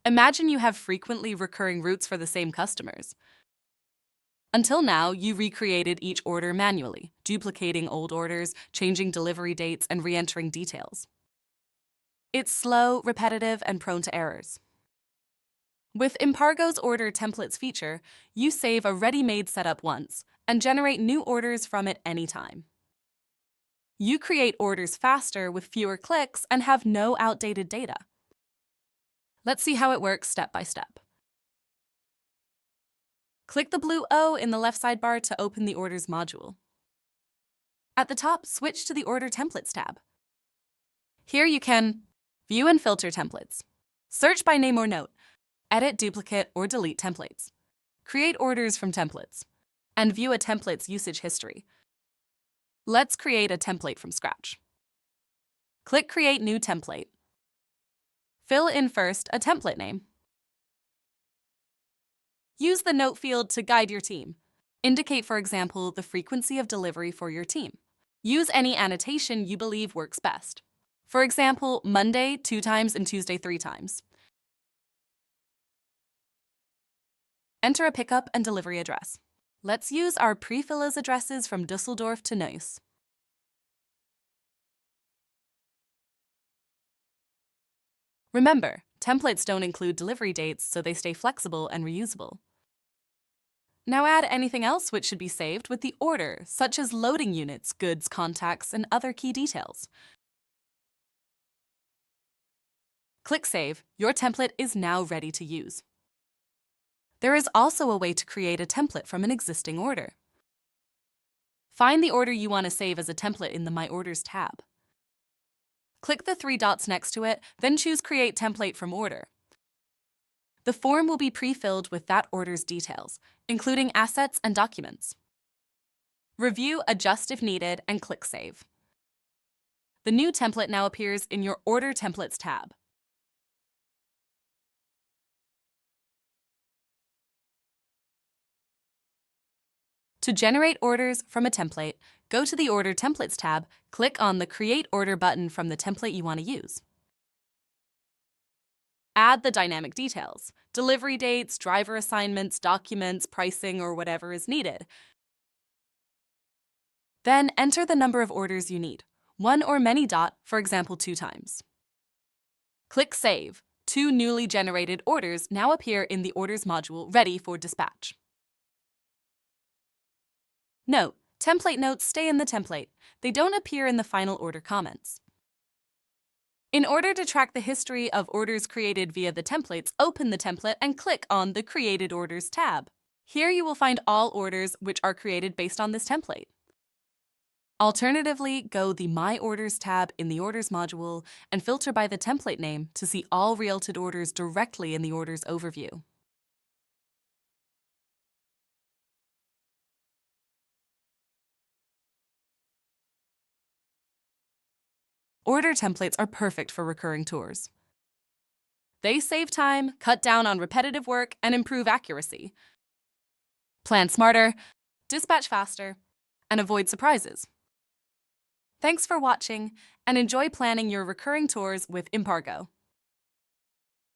Imagine you have frequently recurring routes for the same customers. Until now, you recreated each order manually, duplicating old orders, changing delivery dates, and re-entering details. It's slow, repetitive, and prone to errors. With IMPARGO's Order Templates feature, you save a ready-made setup once and generate new orders from it anytime. You create orders faster with fewer clicks and have no outdated data. Let's see how it works step by step. Click the blue O in the left sidebar to open the Orders module. At the top, switch to the Order Templates tab. Here you can view and filter templates, search by name or note, edit, duplicate, or delete templates, create orders from templates, and view a template's usage history. Let's create a template from scratch. Click Create New Template. Fill in first a template name. Use the note field to guide your team. Indicate, for example, the frequency of delivery for your team. Use any annotation you believe works best. For example, Monday 2 times and Tuesday 3 times. Enter a pickup and delivery address. Let's use our pre-fill as addresses from Düsseldorf to Neuss. Remember, templates don't include delivery dates, so they stay flexible and reusable. Now add anything else which should be saved with the order, such as loading units, goods, contacts, and other key details. Click Save. Your template is now ready to use. There is also a way to create a template from an existing order. Find the order you want to save as a template in the My Orders tab. Click the 3 dots next to it, then choose Create Template from Order. The form will be pre-filled with that order's details, including assets and documents. Review, adjust if needed, and click Save. The new template now appears in your Order Templates tab. To generate orders from a template, go to the Order Templates tab, click on the Create Order button from the template you want to use. Add the dynamic details, delivery dates, driver assignments, documents, pricing, or whatever is needed. Then enter the number of orders you need, 1 or many, for example 2 times. Click Save. 2 newly generated orders now appear in the Orders module ready for dispatch. Note: template notes stay in the template. They don't appear in the final order comments. In order to track the history of orders created via the templates, open the template and click on the Created Orders tab. Here you will find all orders which are created based on this template. Alternatively, go the My Orders tab in the Orders module and filter by the template name to see all realted orders directly in the Orders overview. Order templates are perfect for recurring tours. They save time, cut down on repetitive work, and improve accuracy. Plan smarter, dispatch faster, and avoid surprises. Thanks for watching, and enjoy planning your recurring tours with IMPARGO.